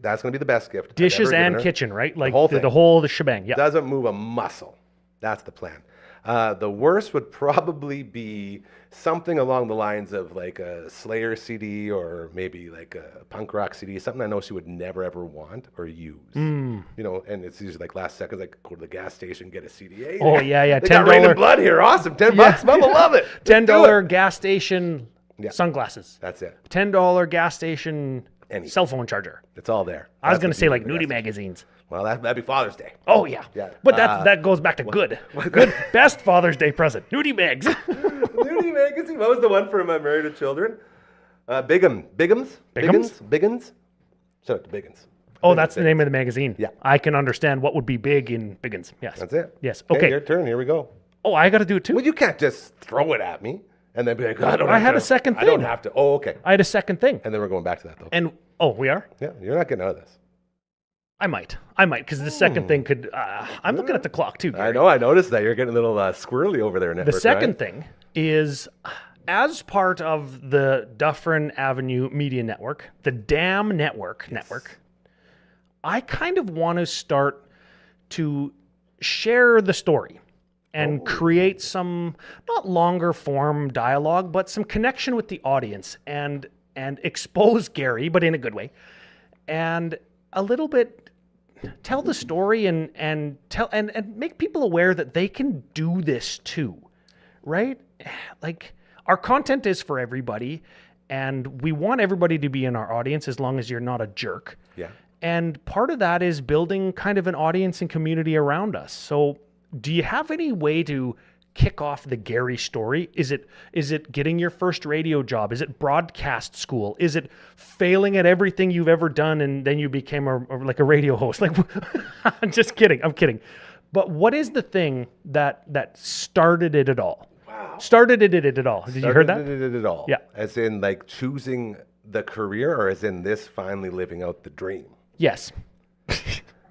that's gonna be the best gift. I've Dishes ever given and her. kitchen, right? Like whole the thing. whole shebang. Yeah. Doesn't move a muscle. That's the plan. The worst would probably be something along the lines of like a Slayer CD or maybe like a punk rock CD, something I know she would never ever want or use. You know, and it's usually like last second, like go to the gas station, get a CD. Hey, Oh, yeah. They got Rain $10 and Blood here. Awesome. $10. Mom will love it. $10 gas station sunglasses. That's it. $10 gas station Anything. cell phone charger. It's all there. I was That's going what to say you like do nudie the best. magazines. Well, that'd be Father's Day. Oh yeah. Yeah. But that goes back to good. Good best Father's Day present. Nudie mags. Nudie magazine. What was the one for my Married with Children? Biggums. Biggins. Shout out to Biggins. Oh, that's the name of the magazine. Yeah. I can understand what would be big in Biggins. Yes. That's it. Yes. Okay, Okay. your turn. Here we go. Oh, I got to do it too. Well, you can't just throw it at me and then be like, I don't. I have had to. a second I don't thing. have to. Oh, okay. I had a second thing. And then we're going back to that though. And we are. Yeah, you're not getting out of this. I might, because the second thing could. I'm looking at the clock too. I Gary. know. I noticed that you're getting a little squirrely over there. Network, The second right? thing is, as part of the Dufferin Avenue Media Network, the DAM network, I kind of want to start to share the story and create some, not longer form dialogue, but some connection with the audience and expose Gary, but in a good way, and a little bit tell the story and tell and make people aware that they can do this too, right? Like, our content is for everybody, and we want everybody to be in our audience as long as you're not a jerk. Yeah. And part of that is building kind of an audience and community around us. So do you have any way to kick off the Gary story? Is it getting your first radio job? Is it broadcast school? Is it failing at everything you've ever done and then you became a radio host? Like, I'm just kidding. I'm kidding. But what is the thing that started it all? Wow. Started it all. Did you hear that? Started it all. Yeah. As in, like, choosing the career, or as in this finally living out the dream? Yes.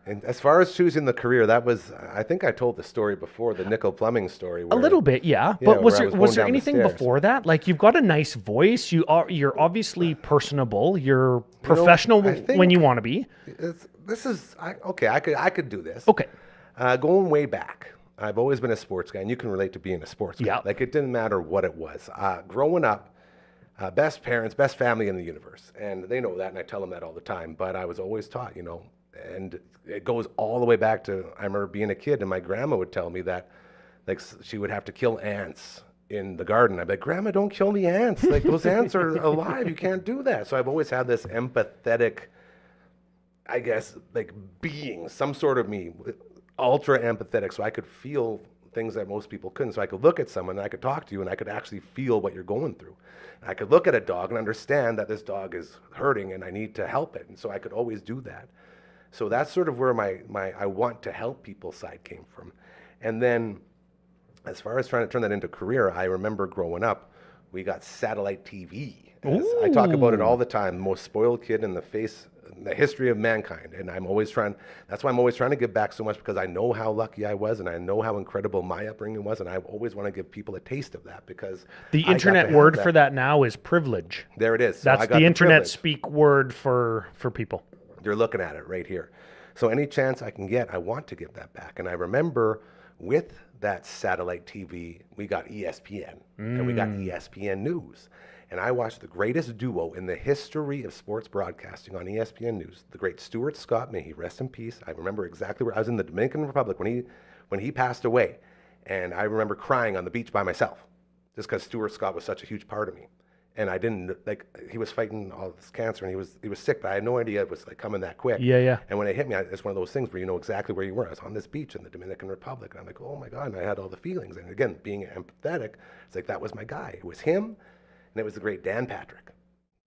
And as far as choosing the career, that was, I think I told the story before, the nickel plumbing story. A little bit, yeah. But was there anything before that? Like, you've got a nice voice. You're obviously personable. You're professional when you want to be. I could do this. Okay. Going way back, I've always been a sports guy, and you can relate to being a sports guy. Yeah. Like, it didn't matter what it was. Growing up, best parents, best family in the universe. And they know that, and I tell them that all the time. But I was always taught, and it goes all the way back to, I remember being a kid, and my grandma would tell me that, like, she would have to kill ants in the garden. I'd be like, Grandma, don't kill the ants. Like, those ants are alive. You can't do that. So I've always had this empathetic, I guess, like, being, some sort of me, ultra empathetic, so I could feel things that most people couldn't. So I could look at someone, and I could talk to you, and I could actually feel what you're going through. And I could look at a dog and understand that this dog is hurting, and I need to help it. And so I could always do that. So that's sort of where my I want to help people side came from. And then as far as trying to turn that into a career, I remember growing up, we got satellite TV. I talk about it all the time, the most spoiled kid in the history of mankind. And that's why I'm always trying to give back so much, because I know how lucky I was, and I know how incredible my upbringing was, and I always want to give people a taste of that, because the internet word for that now is privilege. There it is. So that's the internet speak word for people. You're looking at it right here. So any chance I can get, I want to give that back. And I remember with that satellite TV, we got ESPN, and we got ESPN News. And I watched the greatest duo in the history of sports broadcasting on ESPN News, the great Stuart Scott, may he rest in peace. I remember exactly where I was, in the Dominican Republic when he passed away. And I remember crying on the beach by myself, just because Stuart Scott was such a huge part of me. And I didn't, like, he was fighting all this cancer, and he was sick, but I had no idea it was, like, coming that quick. Yeah. And when it hit me, it's one of those things where you know exactly where you were. I was on this beach in the Dominican Republic, and I'm like, oh my God, and I had all the feelings. And again, being empathetic, it's like, that was my guy. It was him, and it was the great Dan Patrick.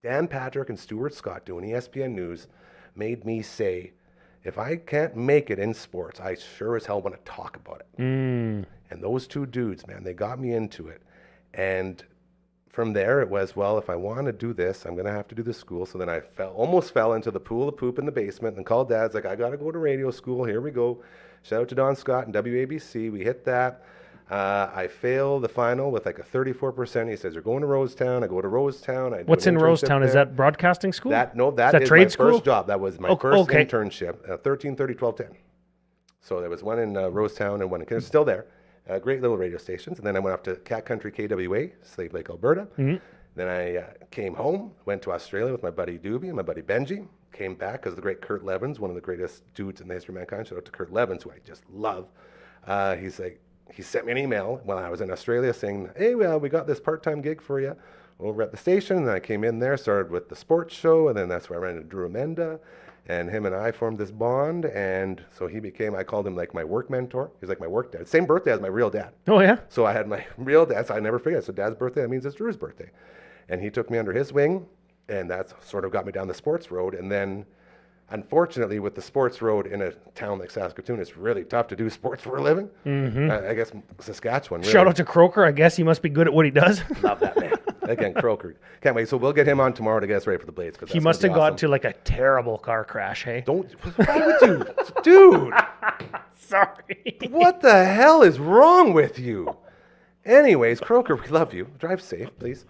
Dan Patrick and Stuart Scott doing ESPN News made me say, if I can't make it in sports, I sure as hell want to talk about it. And those two dudes, man, they got me into it. And from there, it was, well, if I want to do this, I'm going to have to do the school. So then I almost fell into the pool of poop in the basement, and called Dad's like, I got to go to radio school. Here we go. Shout out to Don Scott and WABC. We hit that. I failed the final with like a 34%. He says, you're going to Rosetown. I go to Rosetown. What's in Rosetown? Is that broadcasting school? That is trade my school? first job. That was my first internship, 13, 30, 12, 10. So there was one in Rosetown and one in, still there. Great little radio stations. And then I went off to Cat Country KWA, Slave Lake, Alberta. Then I came home, went to Australia with my buddy Doobie and my buddy Benji. Came back because the great Kurt Levins, one of the greatest dudes in the history of mankind. Shout out to Kurt Levins, who I just love. He sent me an email while I was in Australia saying, hey, well, we got this part-time gig for you over at the station. And then I came in there, started with the sports show, and then that's where I ran into Drew Amenda. And him and I formed this bond, and so I called him like my work mentor. He's like my work dad. Same birthday as my real dad. Oh, yeah? So I had my real dad, so I never forget. So Dad's birthday, that means it's Drew's birthday. And he took me under his wing, and that sort of got me down the sports road. And then, unfortunately, with the sports road in a town like Saskatoon, it's really tough to do sports for a living. I guess Saskatchewan. Really. Shout out to Croker. I guess he must be good at what he does. Love that man. Again, Croker. Can't wait. So we'll get him on tomorrow to get us ready for the Blades. He must have got to like a terrible car crash, hey? Why would you? Dude. Sorry. What the hell is wrong with you? Anyways, Croker, we love you. Drive safe, please.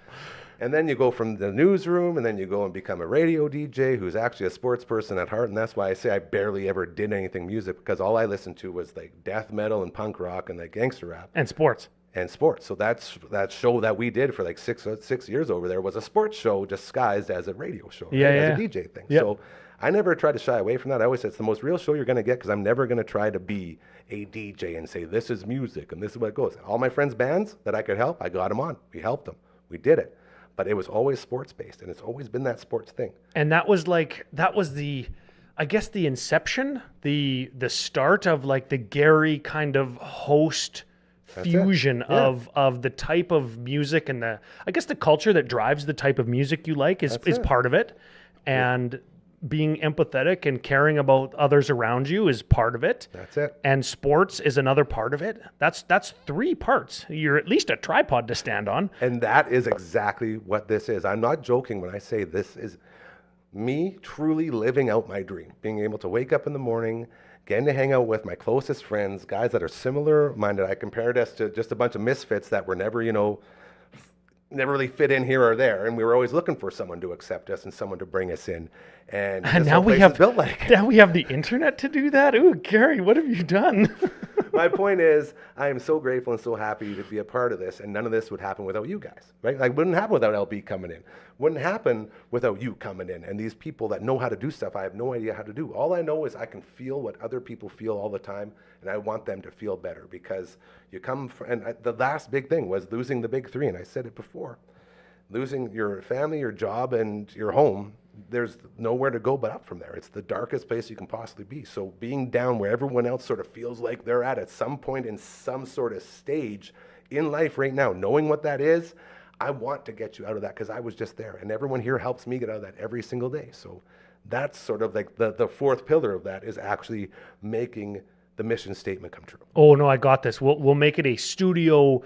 And then you go from the newsroom, and then you go and become a radio DJ who's actually a sports person at heart. And that's why I say I barely ever did anything music, because all I listened to was like death metal and punk rock and like gangster rap. And sports. And sports. So that show that we did for like six years over there was a sports show disguised as a radio show, Yeah, as yeah. a DJ thing. Yep. So I never tried to shy away from that. I always said it's the most real show you're going to get, because I'm never going to try to be a DJ and say this is music and this is what it goes. All my friends' bands that I could help, I got them on. We helped them. We did it. But it was always sports based, and it's always been that sports thing. And that was the, I guess, the inception, the start of like the Gary kind of host fusion of the type of music and I guess the culture that drives the type of music you like is part of it. And being empathetic and caring about others around you is part of it. That's it. And sports is another part of it. That's 3 parts. You're at least a tripod to stand on. And that is exactly what this is. I'm not joking when I say this is me truly living out my dream, being able to wake up in the morning, getting to hang out with my closest friends, guys that are similar minded. I compared us to just a bunch of misfits that were never, never really fit in here or there, and we were always looking for someone to accept us and someone to bring us in. And now we have built like. Now we have the internet to do that. Ooh, Gary, what have you done? My point is, I am so grateful and so happy to be a part of this, and none of this would happen without you guys, right? Like, wouldn't happen without LB coming in. Wouldn't happen without you coming in, and these people that know how to do stuff I have no idea how to do. All I know is I can feel what other people feel all the time, and I want them to feel better, because you come from, and the last big thing was losing the big 3, and I said it before. Losing your family, your job, and your home, there's nowhere to go but up from there. It's the darkest place you can possibly be. So being down where everyone else sort of feels like they're at some point in some sort of stage in life right now, knowing what that is, I want to get you out of that, because I was just there. And everyone here helps me get out of that every single day. So that's sort of like the 4th pillar of that, is actually making the mission statement come true. Oh, no, I got this. We'll make it a studio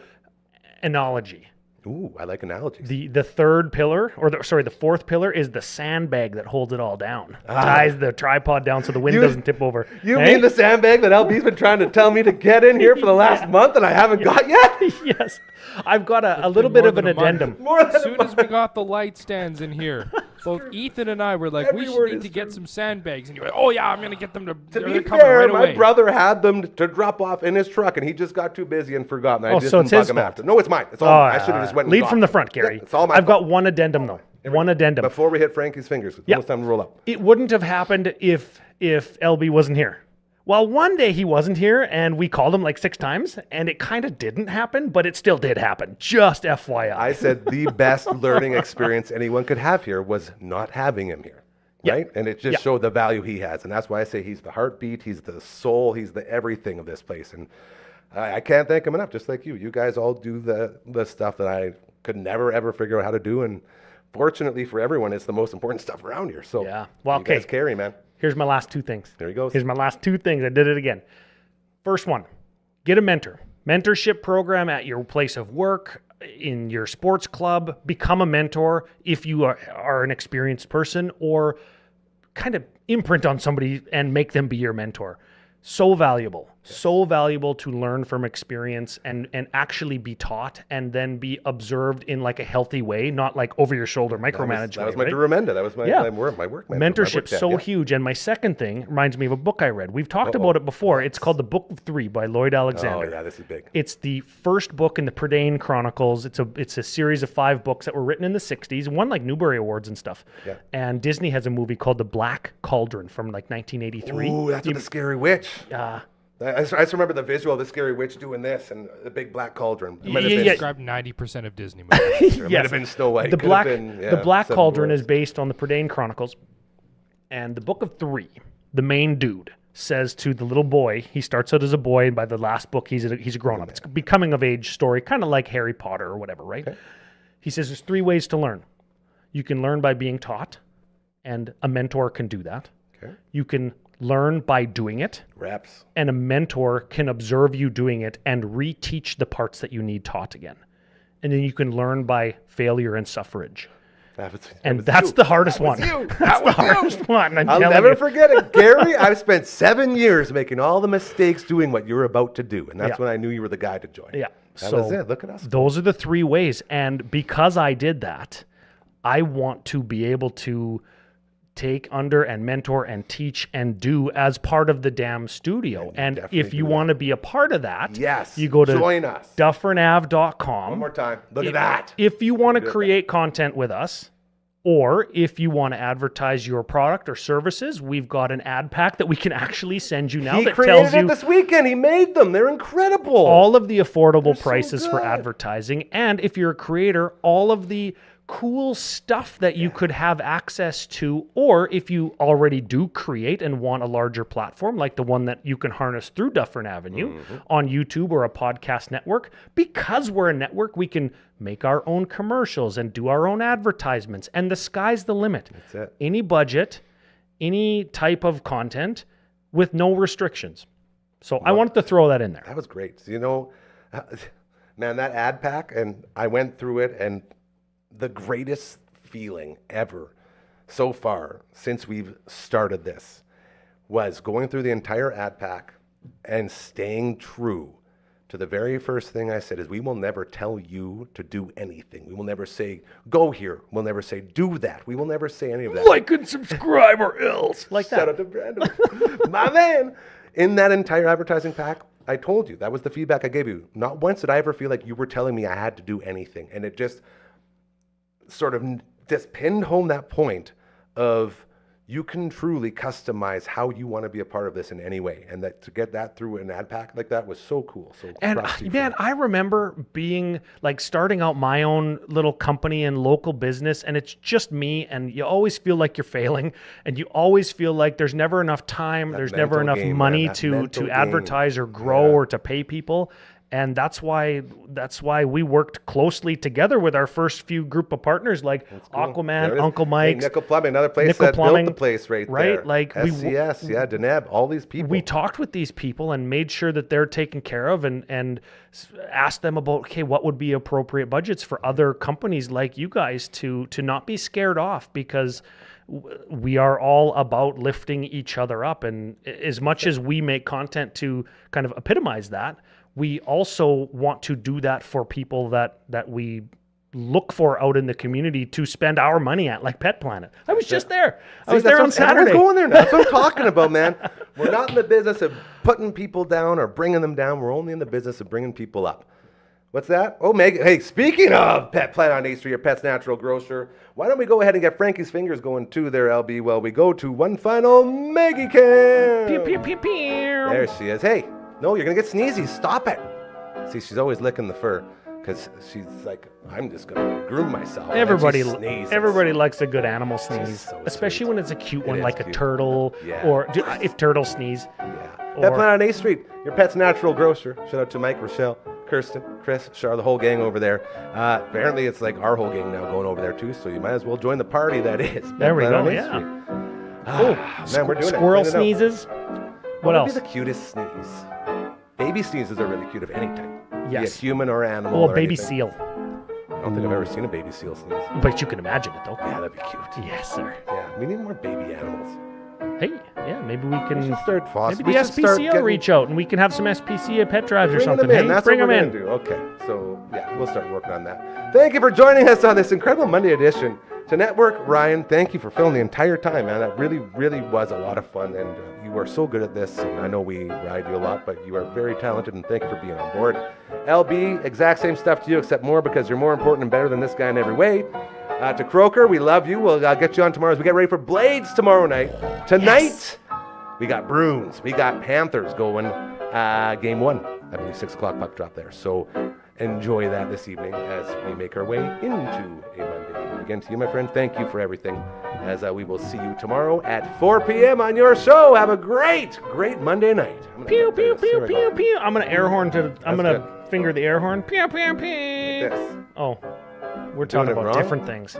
analogy. Ooh, I like analogies. The 3rd pillar, the 4th pillar is the sandbag that holds it all down. Ties the tripod down so the wind doesn't tip over. You mean the sandbag that LB's been trying to tell me to get in here for the last month and I haven't got yet? Yes. I've got a little bit of an addendum. As soon as we got the light stands in here, both Ethan and I were like, Every we word need is to get true. some sandbags. And you're like, oh yeah, I'm going to get them to To they're be coming fair, right my away. brother had them to drop off in his truck, and he just got too busy and forgot. And I just so didn't it's bug his him fault. after. No, it's mine. It's all mine. I should have just went and Lead got from the them. front, Gary. Yeah, it's all my I've fault. got one addendum, though. One addendum. Before we hit Frankie's fingers, it's almost time to roll up. It wouldn't have happened if LB wasn't here. Well, one day he wasn't here, and we called him like 6 times, and it kind of didn't happen, but it still did happen. Just FYI. I said the best learning experience anyone could have here was not having him here. Right? And it just showed the value he has. And that's why I say he's the heartbeat, he's the soul, he's the everything of this place. And I can't thank him enough, just like you. You guys all do the stuff that I could never, ever figure out how to do. And fortunately for everyone, it's the most important stuff around here. So well, you guys carry, man. Here's my last 2 things. There he goes. Here's my last 2 things. I did it again. First one, get a mentor. Mentorship program at your place of work, in your sports club. Become a mentor if you are an experienced person, or kind of imprint on somebody and make them be your mentor. So valuable. So valuable to learn from experience and actually be taught and then be observed in like a healthy way, not like over your shoulder micromanagement. That was my Duramenda. That was my work mentor. Mentorship's so huge. And my second thing reminds me of a book I read. We've talked about it before. It's called The Book of 3 by Lloyd Alexander. Oh, yeah, this is big. It's the first book in the Prydain Chronicles. It's a series of 5 books that were written in the 60s, won like Newbery Awards and stuff. Yeah. And Disney has a movie called The Black Cauldron from like 1983. Ooh, that's with the scary witch. I just remember the visual of the scary witch doing this and the big black cauldron. It might have been, Describe 90% of Disney movies. it might have been Snow White. The Could have been, Black Seven Cauldron Dwarfs. is based on the Prydain Chronicles. And the Book of 3, the main dude, says to the little boy, he starts out as a boy, and by the last book, he's a grown-up. It's a becoming of age story, kind of like Harry Potter or whatever, right? Okay. He says there's 3 ways to learn. You can learn by being taught, and a mentor can do that. Okay. You can learn by doing it. Reps. And a mentor can observe you doing it and reteach the parts that you need taught again. And then you can learn by failure and suffrage. That's the hardest one. That's the hardest one. I'll never forget it, Gary. I've spent 7 years making all the mistakes doing what you're about to do. And that's when I knew you were the guy to join. Yeah. That was it. Look at us. Those are the 3 ways. And because I did that, I want to be able to take under and mentor and teach and do as part of the damn studio. And if you want to be a part of that, yes, you go to join us. DufferinAve.com. One more time. Look at that. If you want to create content with us, or if you want to advertise your product or services, we've got an ad pack that we can actually send you now He that created tells you it this weekend. He made them. They're incredible. all of the affordable so prices for good. advertising. And if you're a creator, all of the cool stuff that you could have access to, or if you already do create and want a larger platform like the one that you can harness through Dufferin Avenue on YouTube or a podcast network, because we're a network, we can make our own commercials and do our own advertisements, and the sky's the limit. That's it. Any budget, any type of content with no restrictions. So I wanted to throw that in there. That was great. So, you know, man, that ad pack, and I went through it, and the greatest feeling ever so far since we've started this was going through the entire ad pack and staying true to the very first thing I said is we will never tell you to do anything. We will never say, go here. We'll never say, do that. We will never say any of that. Like and subscribe or else. Like that. Shout out to Brandon. My man. In that entire advertising pack, I told you, that was the feedback I gave you. Not once did I ever feel like you were telling me I had to do anything. And it just sort of just pinned home that point of you can truly customize how you want to be a part of this in any way. And that to get that through an ad pack like that was so cool. So And props to you for man, that. I remember being like starting out my own little company and local business, and it's just me, and you always feel like you're failing, and you always feel like there's never enough time, there's never mental enough game, money man, that to mental advertise game. or grow Yeah. or to pay people. And that's why we worked closely together with our first few group of partners like There Aquaman, it is. Uncle Hey, Mike's, Nickel Plumbing, another place Nickel that Plumbing, built the place right right? there. Like, SCS, yeah, Deneb, all these people. we talked with these people and made sure that they're taken care of, and asked them about, okay, what would be appropriate budgets for other companies like you guys to not be scared off, because we are all about lifting each other up. And as much as we make content to kind of epitomize that, we also want to do that for people that we look for out in the community to spend our money at, like Pet Planet. I was just there. I was See, that's there on what- Saturday. Everyone's going there now. That's what I'm talking about, man. We're not in the business of putting people down or bringing them down. We're only in the business of bringing people up. What's that? Oh, Meg. Hey, speaking of Pet Planet on 8th Street, your pet's natural grocer, why don't we go ahead and get Frankie's fingers going too there, LB, while we go to one final Maggie Cam. Pew, pew, pew, pew. There she is. Hey, no, you're going to get sneezy. Stop it. See, she's always licking the fur because she's like, I'm just going to groom myself. And then she sneezes. Everybody likes a good animal sneeze, so especially sweet. when it's a cute one, is like a cute. turtle, Yeah. or if turtles sneeze. Yeah. Or- Pet Planet on 8th Street, your pet's natural grocer. Shout out to Mike, Rochelle, Kirsten, Chris, Char, the whole gang over there. Apparently, it's like our whole gang now going over there too, so you might as well join the party that is. Pet There we Planet go, on 8th yeah. Street. Oh, Man, we're doing it. squirrel Clean it up. sneezes. What What else? would be the cutest sneeze? Baby sneezes are really cute of any type. Yes. Be it human or animal. Well, or baby anything. seal. I don't think I've ever seen a baby seal sneeze. But you can imagine it, though. Yeah, that'd be cute. Yes, sir. Yeah, we need more baby animals. Hey, yeah, maybe we can. We should start fostering. Maybe the SPCA will reach out, and we can have some SPCA pet drives or Bring something. them in. Hey, That's bring what them we're in. gonna do. Okay, so yeah, we'll start working on that. Thank you for joining us on this incredible Monday edition. To Network, Ryan, thank you for filming the entire time, man. That really, really was a lot of fun, and you are so good at this. And I know we ride you a lot, but you are very talented, and thank you for being on board. LB, exact same stuff to you, except more because you're more important and better than this guy in every way. To Croker, we love you. We'll get you on tomorrow as we get ready for Blades tomorrow night. Tonight, we got Bruins. We got Panthers going. Game 1, I believe 6 o'clock puck drop there. So enjoy that this evening as we make our way into a Monday. And again, to you, my friend, thank you for everything. As we will see you tomorrow at 4 p.m. on your show. Have a great, great Monday night. I'm gonna Pew, cut pew, this. pew, Here we pew, go. pew. I'm going to air horn to. I'm That's going to finger the air horn. Pew, pew, pew. Like this. Oh, we're Doing talking it about wrong? different things.